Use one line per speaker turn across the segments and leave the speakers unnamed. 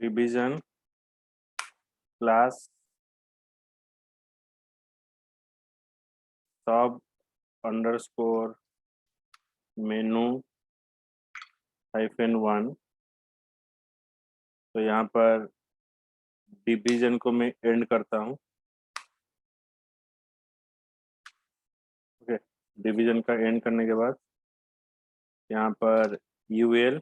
Division class सब underscore मेनू -1। तो यहाँ पर डिवीजन को मैं एंड करता हूँ। ओके, डिवीजन का एंड करने के बाद यहाँ पर UL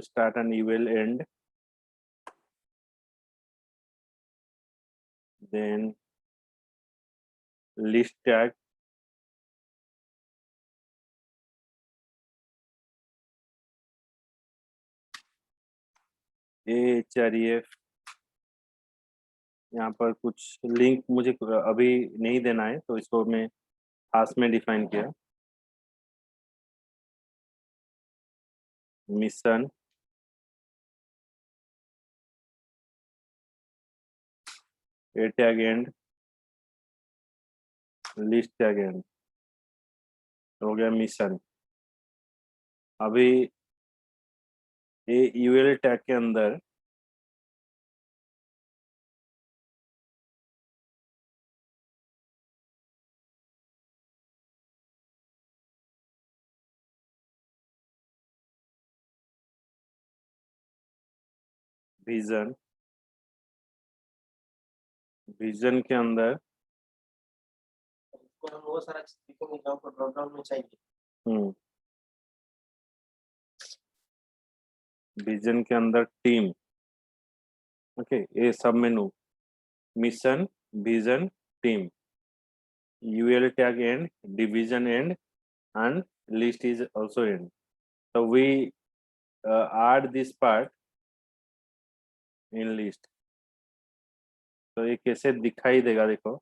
start and UL end, then list tag AHREF। यहाँ पर कुछ लिंक मुझे अभी नहीं देना है, तो इसको मैं खास में डिफाइन किया। Mission A tag and, list tag and, हो गया मिशन। अभी ये यूएल टैग के अंदर विजन के अंदर
बहुत सारा ड्रॉप डाउन में चाहिए।
विजन के अंदर टीम। ओके, ये सब menu mission, vision, team, UL tag end, division end, and list is also end. So we add this part in list. तो ये कैसे दिखाई देगा, देखो।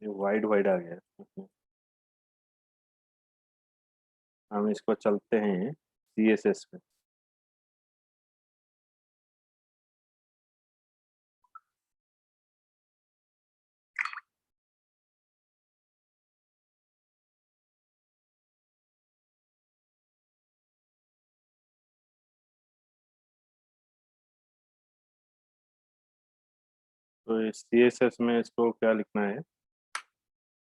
ये वाइड वाइड आ गया। हम इसको चलते हैं CSS पे। तो इस CSS में इसको क्या लिखना है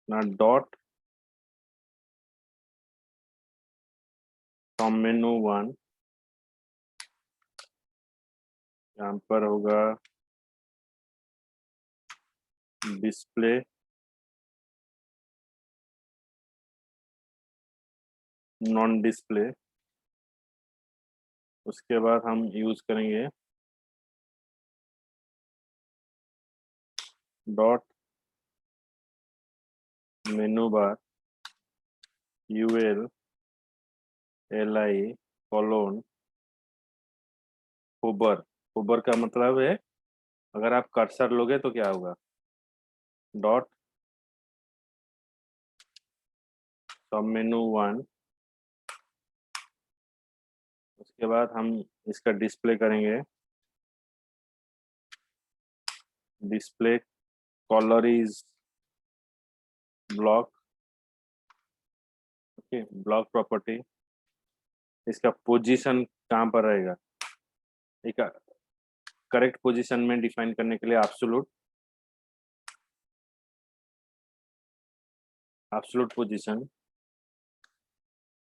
ना, डॉट फ्रॉम मेनू 1, यहाँ पर होगा डिस्प्ले नॉन डिस्प्ले। उसके बाद हम यूज करेंगे dot menu bar UL LI colon hover. Hover का मतलब है, अगर आप कर्सर लोगे तो क्या होगा, डॉट सब मेनू 1। उसके बाद हम इसका डिस्प्ले करेंगे, display colour is block. Okay, block property. इसका पोजीशन कहाँ पर रहेगा, एक करेक्ट पोजीशन में डिफाइन करने के लिए एब्सोल्यूट पोजीशन।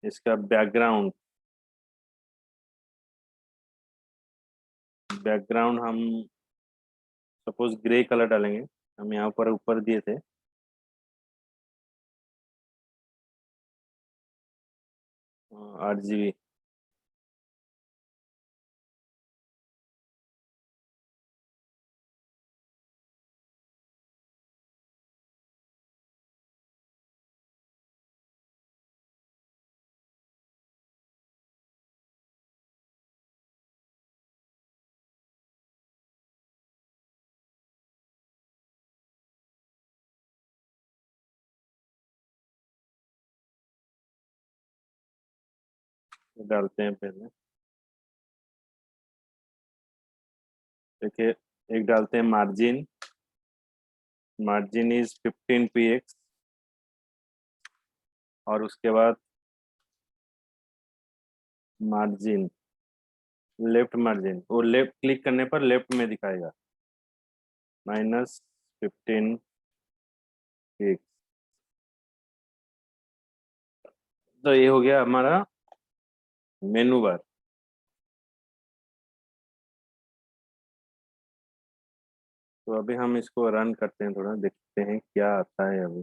इसका बैकग्राउंड हम सपोज ग्रे कलर डालेंगे, हम यहाँ पर ऊपर दिए थे। RGB डालते हैं पहले। देखिए, एक डालते हैं मार्जिन। Margin is 15 px। और उसके बाद मार्जिन, लेफ्ट मार्जिन, वो लेफ्ट क्लिक करने पर लेफ्ट में दिखाएगा, -15 px। तो ये हो गया हमारा मेनू बार। तो अभी हम इसको रन करते हैं, थोड़ा देखते हैं क्या आता है अभी।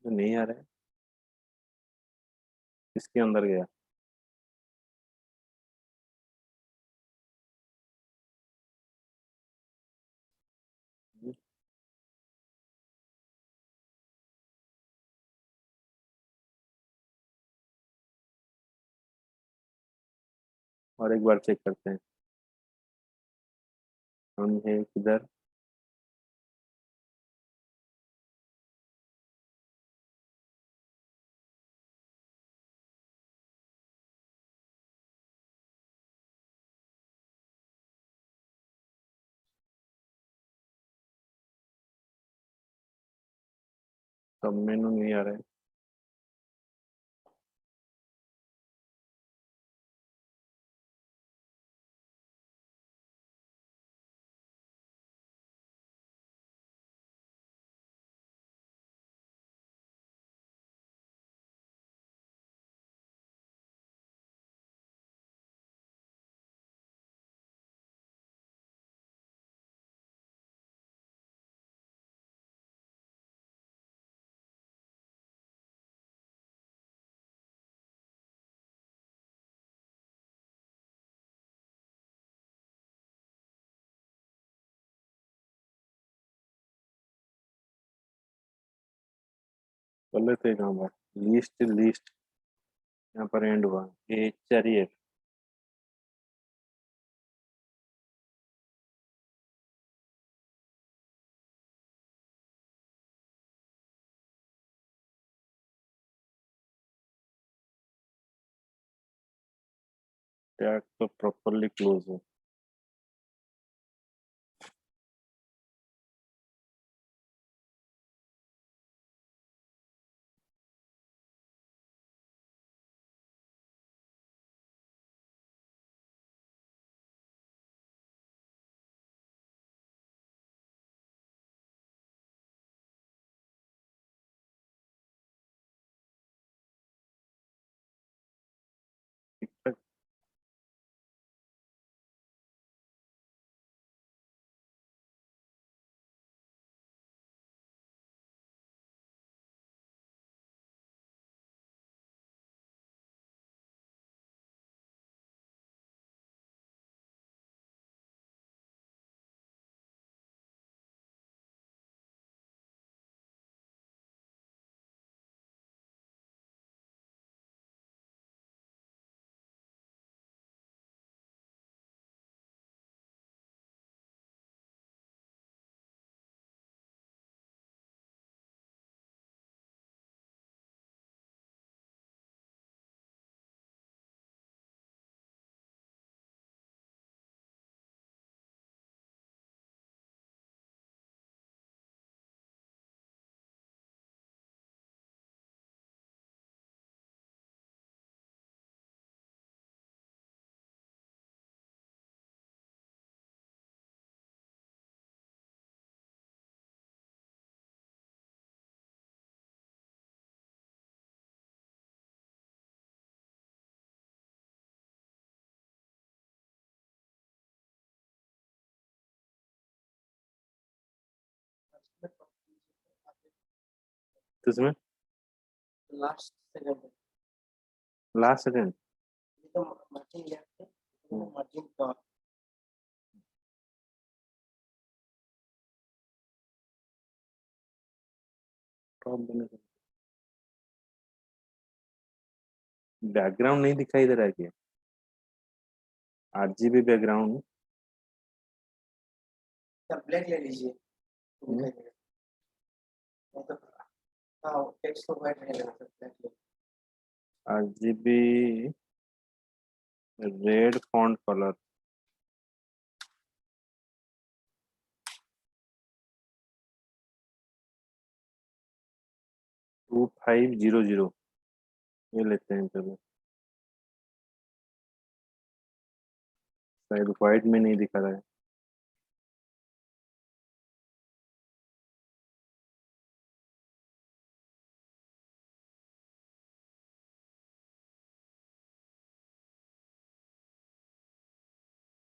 तो नहीं आ रहा है, इसके अंदर गया। और एक बार चेक करते हैं, हम है किधर। सब मेनू नहीं आ रहा है। कर लेते हैं कहाँ पर, लिस्ट लिस्ट, यहाँ पर एंड हुआ, ये चलिए। टैग तो प्रॉपरली क्लोज है। ठीक है। किसमें
लास्ट सेकंड
लास्ट सेकंड।
ये तो मार्जिन गया है, तो मार्जिन का
बैकग्राउंड नहीं दिखाई दे रहा है क्या? RGB background.
ब्लैक ले लीजिए। दिखाई देगा। मतलब हाँ, टेक्स्ट तो व्हाइट रहेगा exactly.
RGB red font colour, 2500, ये लेते हैं चलो। शायद व्हाइट में नहीं दिखा रहा है।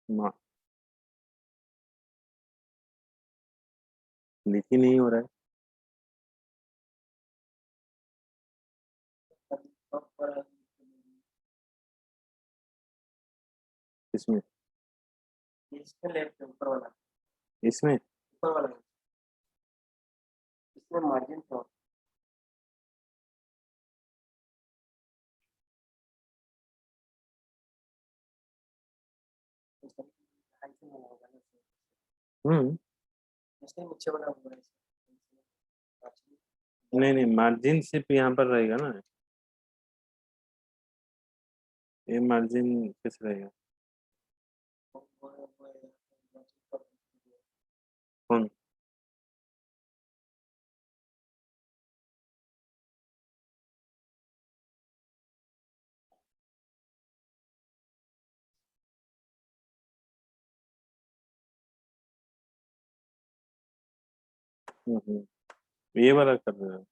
ना, क्लिक ही नहीं हो रहा है इसमें।
इसमें लेफ्ट ऊपर वाला,
इसमें
ऊपर वाला इसमें मार्जिन तो
हम्म
इसमें नीचे वाला होगा
नहीं नहीं, मार्जिन सिर्फ यहाँ पर रहेगा ना, ये मार्जिन किस रहेगा? कौन? ये वाला कर रहे हो?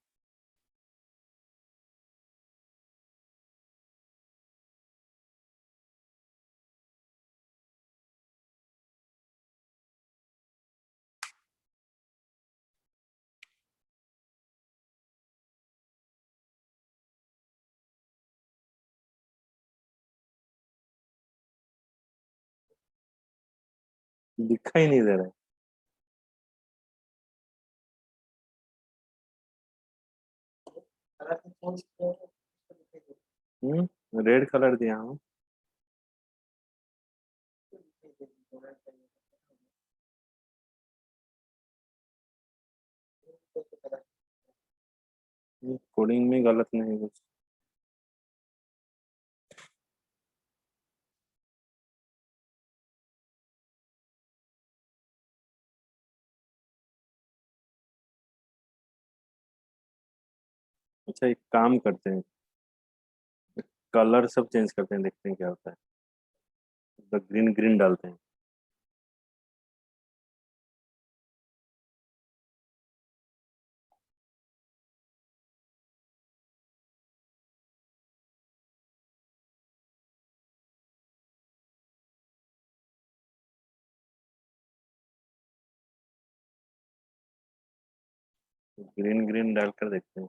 दिखाई नहीं दे रहा है।
कलर चेंज किया है तो दिखाई
रेड कलर दिया हूँ।
देगा।
कोडिंग में गलत नहीं कुछ। अच्छा, एक काम करते हैं, कलर सब चेंज करते हैं, देखते हैं क्या होता है। तो ग्रीन ग्रीन डालते हैं। ग्रीन ग्रीन डालकर देखते हैं।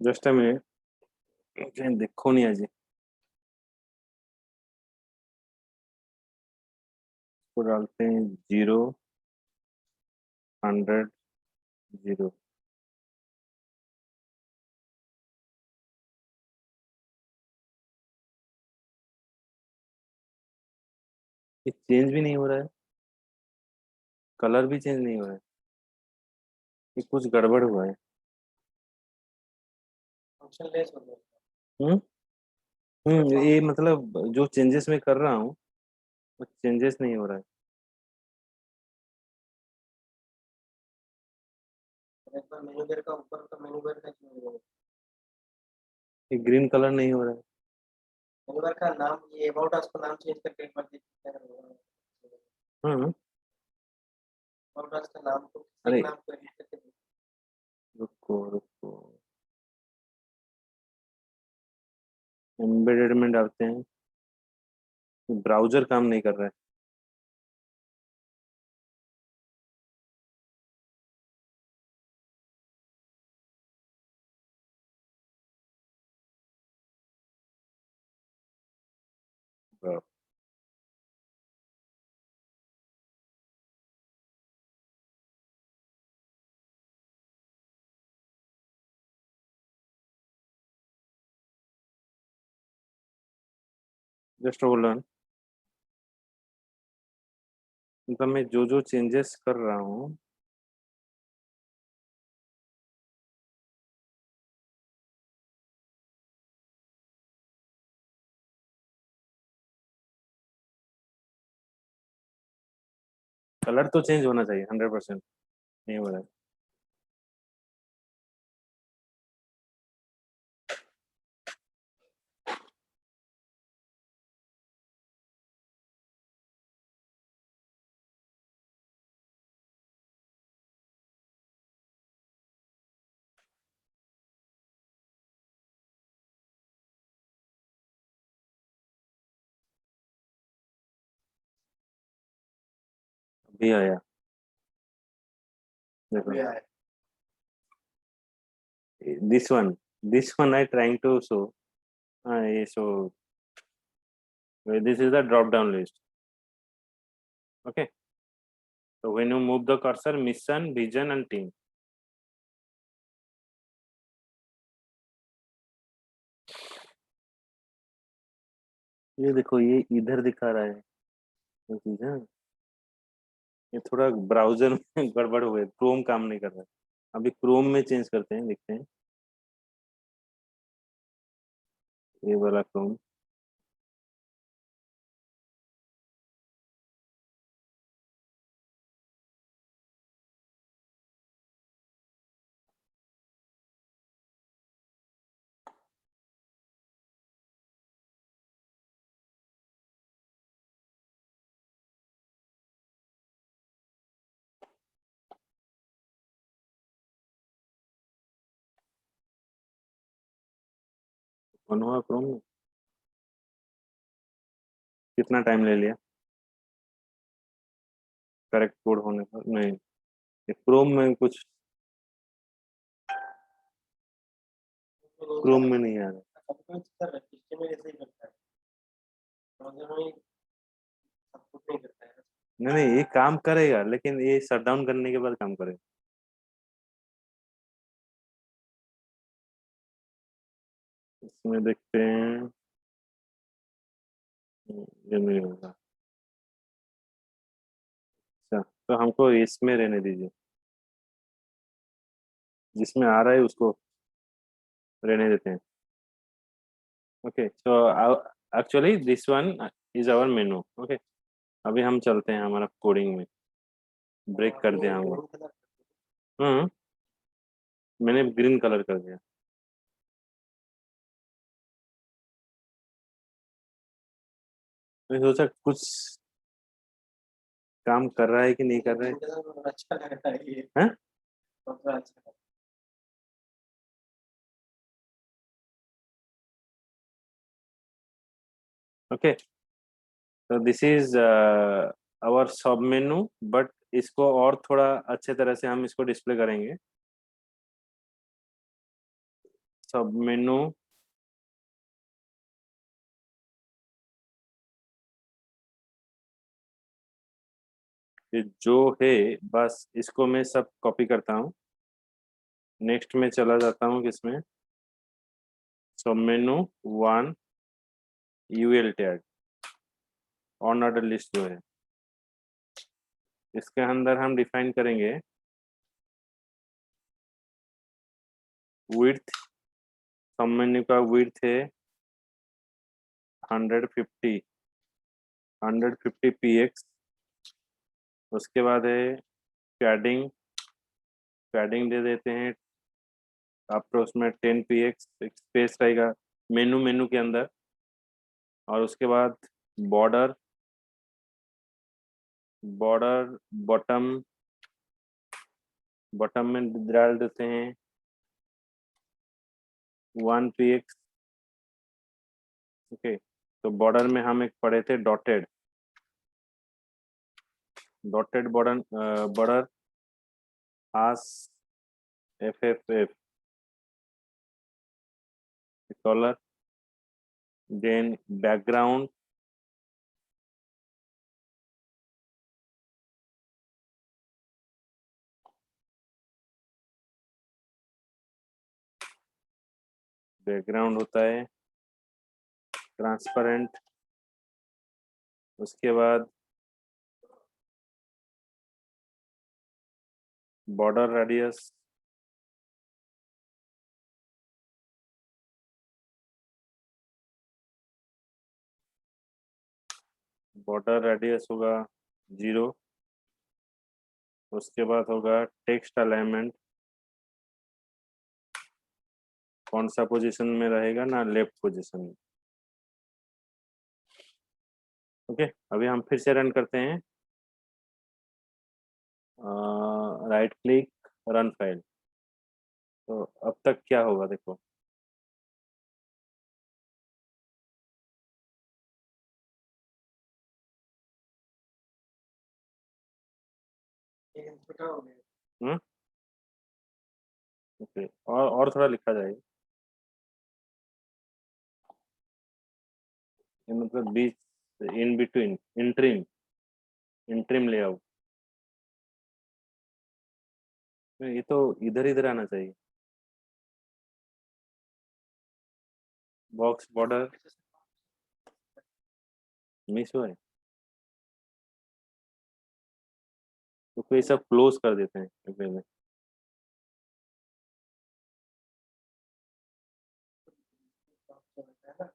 जस्ट अ मिनट, देखो नहीं अजी, इसको डालते हैं 0, 100, 0। ये चेंज भी नहीं हो रहा है, कलर भी चेंज नहीं हो रहा है। ये कुछ गड़बड़ हुआ है।
फंक्शन लेस हो गया।
हम्म ये मतलब जो चेंजेस मैं कर रहा हूँ वो चेंजेस नहीं हो रहा है।
एक बार मेनू बार का ऊपर का मेनू बार का
ये ग्रीन कलर नहीं हो रहा है।
मेनू बार का नाम, ये अबाउट अस का नाम चेंज करके एक बार देखते हैं
हम्म
अबाउट अस का नाम को एक
अरे
नाम को एडिट करके
रुको रुको, एम्बेडेड में डालते हैं, ब्राउजर काम नहीं कर रहा है। Just hold on. मतलब मैं जो जो चेंजेस कर रहा हूँ, कलर तो चेंज होना चाहिए 100%, नहीं हो रहा है। अभी आया, देखो।
अभी आया।
This one I trying to show. हाँ, ये show, this is the drop down list. Okay, so when you move the cursor, mission, vision and team. ये देखो, ये इधर दिखा रहा है, ये चीज है। ये थोड़ा ब्राउजर में गड़बड़ हुए, क्रोम काम नहीं कर रहा है। अभी क्रोम में चेंज करते हैं, देखते हैं। ये वाला क्रोम। कौन हुआ क्रोम में? कितना टाइम ले लिया करेक्ट कोड होने पर? नहीं, ये क्रोम में कुछ, क्रोम में नहीं आ रहा।
सब कुछ कर रहा है, सिस्टम में ऐसे ही करता है, ब्राउज़र में सब कुछ नहीं करता है।
नहीं नहीं, ये काम करेगा, लेकिन ये शट डाउन करने के बाद काम करेगा। इसमें देखते हैं। ये नहीं होगा। अच्छा, तो हमको इसमें रहने दीजिए, जिसमें आ रहा है उसको रहने देते हैं। Okay, so actually this one is our menu. Okay, अभी हम चलते हैं हमारा कोडिंग में। ब्रेक कर दिया हम लोग। हाँ, मैंने ग्रीन कलर कर दिया। मैं सोचा कुछ काम कर रहा है कि नहीं कर रहा है।
अच्छा लग रहा है ये,
हाँ?
बहुत अच्छा।
ओके, तो दिस इज आवर सब मेनू, बट इसको और थोड़ा अच्छे तरह से हम इसको डिस्प्ले करेंगे। सब मेनू, ये जो है, बस इसको मैं सब कॉपी करता हूँ। नेक्स्ट में चला जाता हूँ, किसमें? Sub menu 1, UL tag, unordered list जो है, इसके अंदर हम डिफाइन करेंगे विड्थ। सब मेन्यू का विड्थ है 150, 150 px। उसके बाद है पैडिंग, पैडिंग दे देते हैं अप्रोक्सीमेट 10 px, एक स्पेस रहेगा मेनू मेनू के अंदर। और उसके बाद बॉर्डर, बॉर्डर बॉटम, बॉटम में डाल देते हैं 1 px। ओके, तो बॉर्डर में हम एक पढ़े थे dotted border border as F F F colour then background होता है ट्रांसपेरेंट, उसके बाद बॉर्डर रेडियस, होगा 0, उसके बाद होगा टेक्स्ट अलाइनमेंट, कौन सा पोजीशन में रहेगा ना, लेफ्ट पोजीशन में। ओके, अभी हम फिर से रन करते हैं, राइट क्लिक रन फाइल। तो अब तक क्या होगा देखो,
एक छोटा हो गया।
हम्म, ओके, और थोड़ा लिखा जाएगा, ये मतलब बीच, इन बिटवीन, इंट्रिम लेआउट, ये तो इधर इधर आना चाहिए, बॉक्स बॉर्डर मिस हुआ है, तो कोई सब क्लोज कर देते हैं पहले।
होता है ना,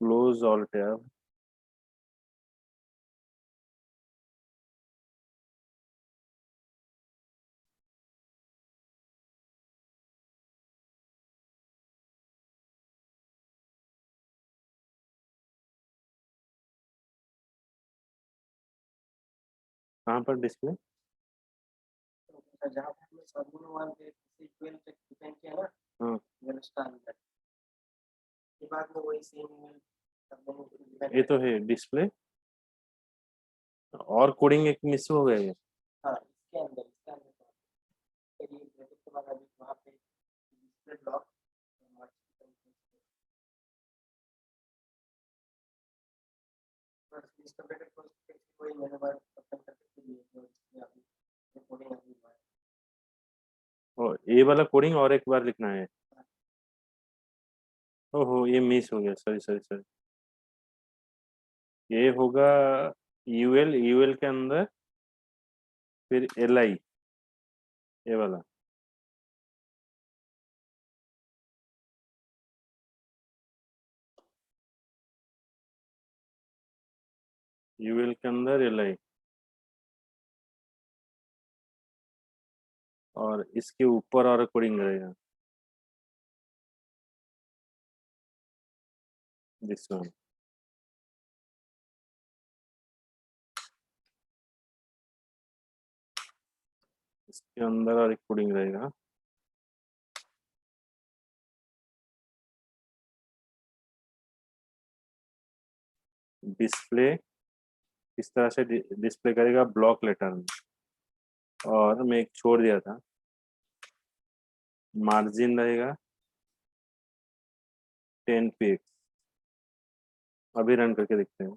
क्लोज ऑल टैब, कहाँ पर डिस्प्ले,
तो जहाँ पे हमने सर्वर वन पे सीक्वल तक डिपेंड किया ना,
हाँ,
ये उसका अंदर के बाद में वही सेम ईमेल
ये तो है डिस्प्ले, और कोडिंग एक मिस हो गया है।
हाँ, इसके अंदर फिर ये ब्रैकेट के बाद अभी वहाँ पे डिस्प्ले ब्लॉक इसका ब्रैकेट को कोई मैंने बार ओपन करके दिए जो इसमें अभी कोडिंग अभी हुआ है।
और ये वाला कोडिंग और एक बार लिखना है, ओहो ये मिस हो गया, सॉरी सॉरी सॉरी, ये होगा यूएल के अंदर, फिर एल आई, ये वाला यूएल के अंदर एल आई, और इसके ऊपर और कोडिंग रहेगा, दिस वन, इसके अंदर और एक कोडिंग रहेगा, डिस्प्ले इस तरह से डिस्प्ले करेगा ब्लॉक लेटर में, और मैं एक छोड़ दिया था, मार्जिन रहेगा 10 पिक्स। अभी रन करके देखते हैं,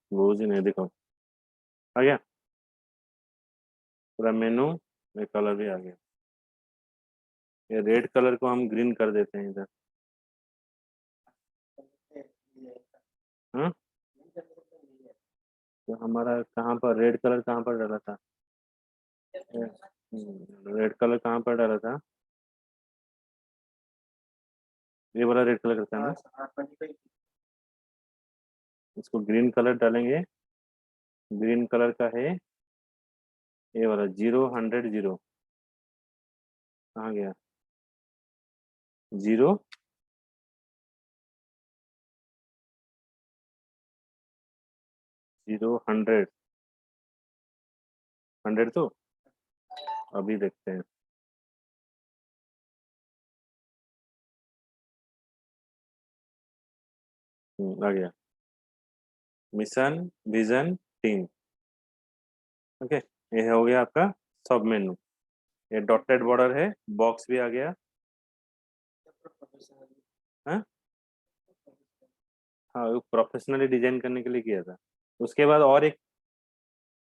क्लोज ही नहीं, देखो आ गया पूरा मेनू में, कलर भी आ गया, ये रेड कलर को हम ग्रीन कर देते हैं इधर, हाँ, तो हमारा कहाँ पर रेड कलर कहाँ पर डाला था, रेड कलर कहाँ पर डाला था, ये वाला रेड कलर करता है ना, इसको ग्रीन कलर डालेंगे, ग्रीन कलर का है ये वाला 0 100 0, कहाँ गया 0 0 100 100 तो अभी देखते हैं। आ गया मिशन विजन टीम। ओके, ये हो गया आपका सब मेनू। ये डॉटेड बॉर्डर है, बॉक्स भी आ गया।
प्रोफेशनली
हाँ हाँ, वो प्रोफेशनली डिजाइन करने के लिए किया था। उसके बाद और एक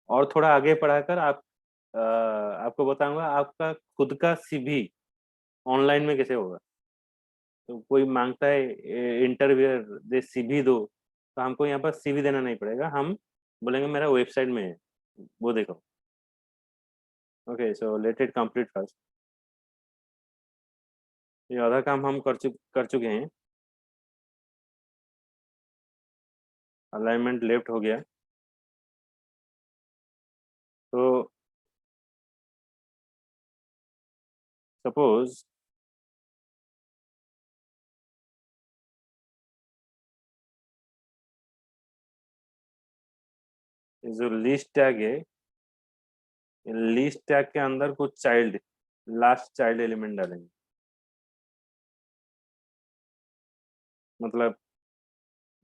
और थोड़ा आगे पढ़ाकर आपको बताऊंगा आपका खुद का सीवी ऑनलाइन में कैसे होगा। तो कोई मांगता है इंटरव्यूअर दे सीवी दो, तो हमको यहाँ पर सीवी देना नहीं पड़ेगा, हम बोलेंगे मेरा वेबसाइट में है, वो देखो। Okay, so let it complete first. ये आधा काम हम कर चुके हैं। अलाइनमेंट लेफ्ट हो गया। तो सपोज जो लिस्ट टैग है, लिस्ट टैग के अंदर कुछ चाइल्ड, लास्ट चाइल्ड एलिमेंट डालेंगे। मतलब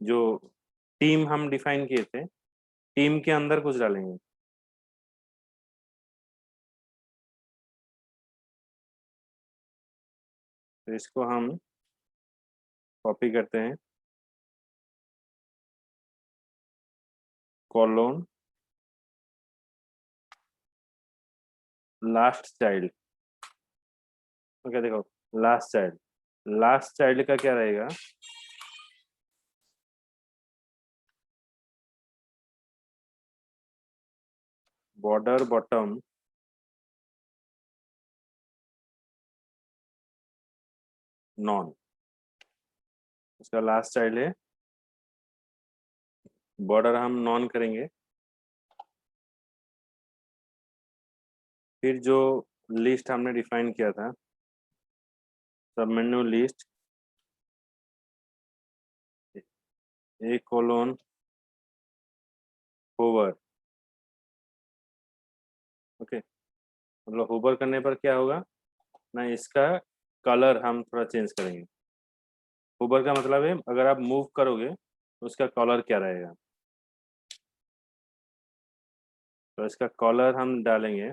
जो टीम हम डिफाइन किए थे, टीम के अंदर कुछ डालेंगे। तो इसको हम कॉपी करते हैं, कॉलोन लास्ट चाइल्ड। ओके देखो, लास्ट चाइल्ड का क्या रहेगा, बॉर्डर बॉटम नॉन। उसका लास्ट चाइल्ड है, बॉर्डर हम नॉन करेंगे। फिर जो लिस्ट हमने डिफाइन किया था, sub menu list A colon hover. Okay, मतलब होवर करने पर क्या होगा ना, इसका कलर हम थोड़ा चेंज करेंगे। होवर का मतलब है अगर आप मूव करोगे तो उसका कलर क्या रहेगा। तो इसका कलर हम डालेंगे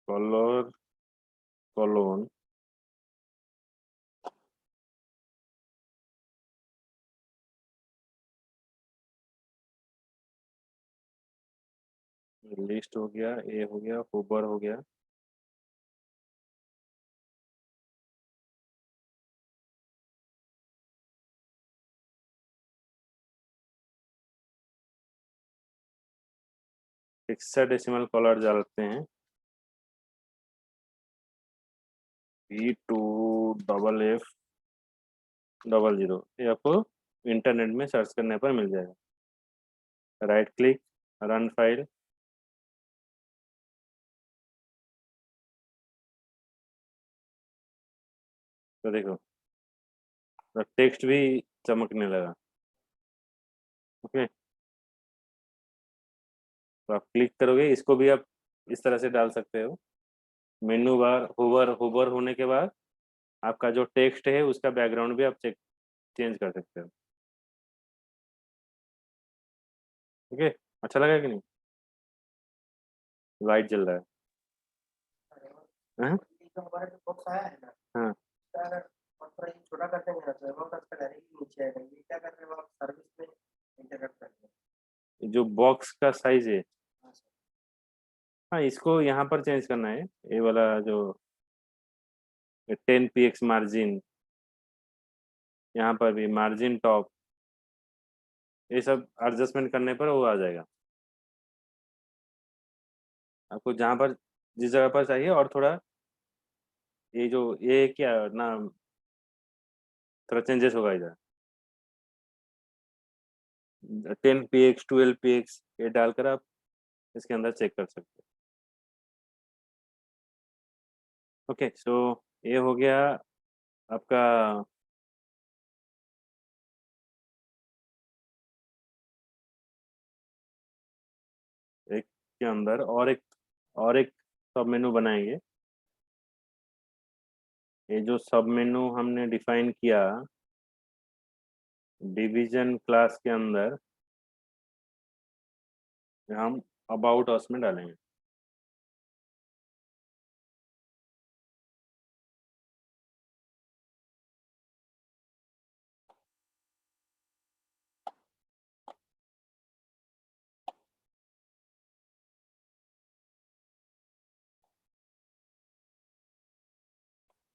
कलर कोलोन लिस्ट हो गया, ए हो गया, होवर हो गया। हेक्साडेसिमल कलर डालते हैं, V2FF00। ये आपको इंटरनेट में सर्च करने पर मिल जाएगा। Right click, run file. तो देखो टेक्स्ट भी चमकने लगा। ओके, तो आप क्लिक करोगे, इसको भी आप इस तरह से डाल सकते हो। मेनू बार होवर होवर होने के बाद आपका जो टेक्स्ट है उसका बैकग्राउंड भी आप चेंज कर सकते हो। ओके, अच्छा लगा कि नहीं? लाइट जल रहा है। हाँ
तो हमारा जो बॉक्स आया है ना,
हाँ।
उसका अगर और थोड़ा ये छोटा कर देंगे ना तो अमाउंट आपका डायरेक्टली नीचे आएगा। ये क्या कर रहे हो आप, सर्विस में इंटरप्ट कर रहे
जो बॉक्स का साइज है,
हो।
हाँ इसको यहाँ पर चेंज करना है। ये वाला जो 10 px मार्जिन, यहाँ पर भी मार्जिन टॉप, ये सब एडजस्टमेंट करने पर वो आ जाएगा आपको जहाँ पर जिस जगह पर चाहिए। और थोड़ा ये जो ये क्या ना, थोड़ा चेंजेस होगा इधर। 10 px 12 px ये डालकर आप इसके अंदर चेक कर सकते हो। ओके, सो ये हो गया आपका एक के अंदर और एक सब मेनू बनाएंगे। ये जो सब मेनू हमने डिफाइन किया डिवीजन क्लास के अंदर, हम अबाउट अस में डालेंगे।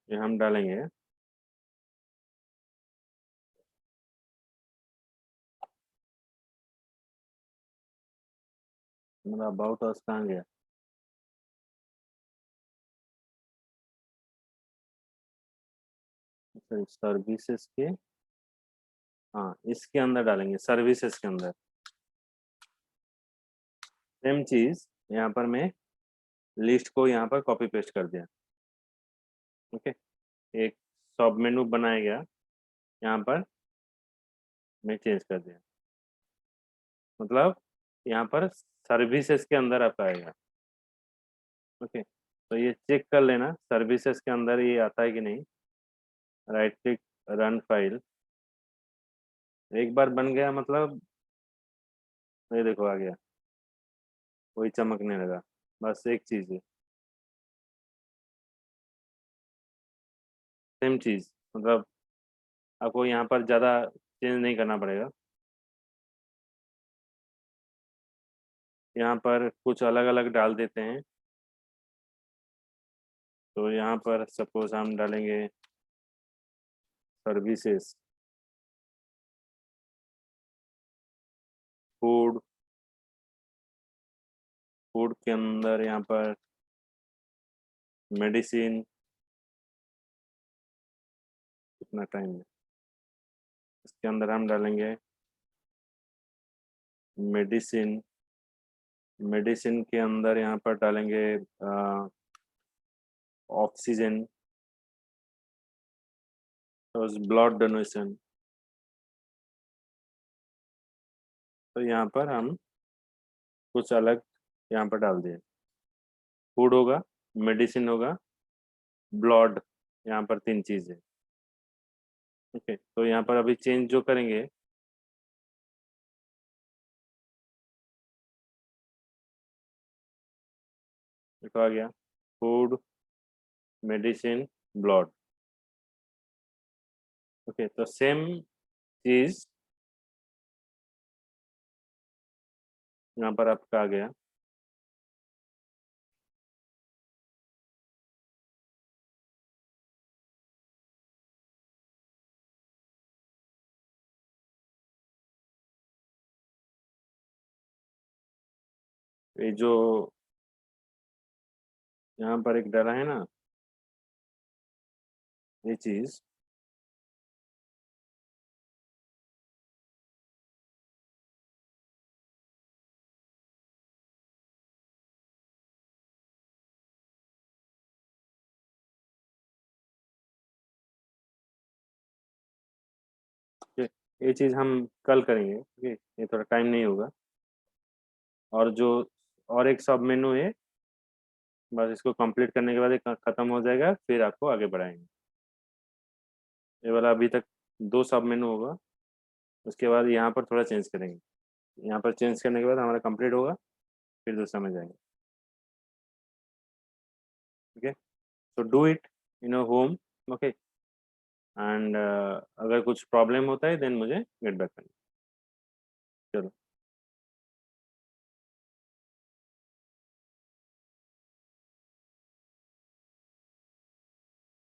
ये हम डालेंगे मतलब अबाउट अस कहाँ गया? सर्विसेज के, हाँ इसके अंदर डालेंगे, सर्विसेज के अंदर। सेम चीज यहाँ पर मैं लिस्ट को यहाँ पर कॉपी पेस्ट कर दिया। ओके, एक सब मेनू बनाया गया, यहाँ पर मैं चेंज कर दिया, मतलब यहाँ पर सर्विसेज के अंदर आपका आएगा। ओके, तो ये चेक कर लेना सर्विसेज के अंदर ये आता है कि नहीं। Right click, run file. एक बार बन गया मतलब ये देखो आ गया, वही चमकने लगा। बस एक चीज है, सेम चीज, मतलब आपको यहाँ पर ज़्यादा चेंज नहीं करना पड़ेगा। यहाँ पर कुछ अलग अलग डाल देते हैं। तो यहाँ पर सपोज हम डालेंगे सर्विसेज, फूड, फूड के अंदर यहाँ पर मेडिसिन, कितना टाइम है, इसके अंदर हम डालेंगे मेडिसिन। मेडिसिन के अंदर यहाँ पर डालेंगे ऑक्सीजन, तो ब्लड डोनेशन। तो यहाँ पर हम कुछ अलग यहाँ पर डाल दिए, फूड होगा, मेडिसिन होगा, ब्लड, यहाँ पर तीन चीज़ है। ओके, तो यहाँ पर अभी चेंज जो करेंगे, देखो आ गया फूड, मेडिसिन, ब्लड। ओके, तो सेम चीज यहाँ पर आपका आ गया। ये जो यहाँ पर एक डाला है ना, ये चीज ये चीज हम कल करेंगे। ओके, ये थोड़ा टाइम नहीं होगा। और जो और एक सब मेनू है, बस इसको कंप्लीट करने के बाद ये खत्म हो जाएगा, फिर आपको आगे बढ़ाएंगे। ये वाला अभी तक दो सब मेनू होगा, उसके बाद यहाँ पर थोड़ा चेंज करेंगे। यहाँ पर चेंज करने के बाद हमारा कंप्लीट होगा, फिर दूसरा में जाएंगे। ओके, तो do it in your home. Okay, and अगर कुछ प्रॉब्लम होता है देन मुझे गेट बैक करना। चलो।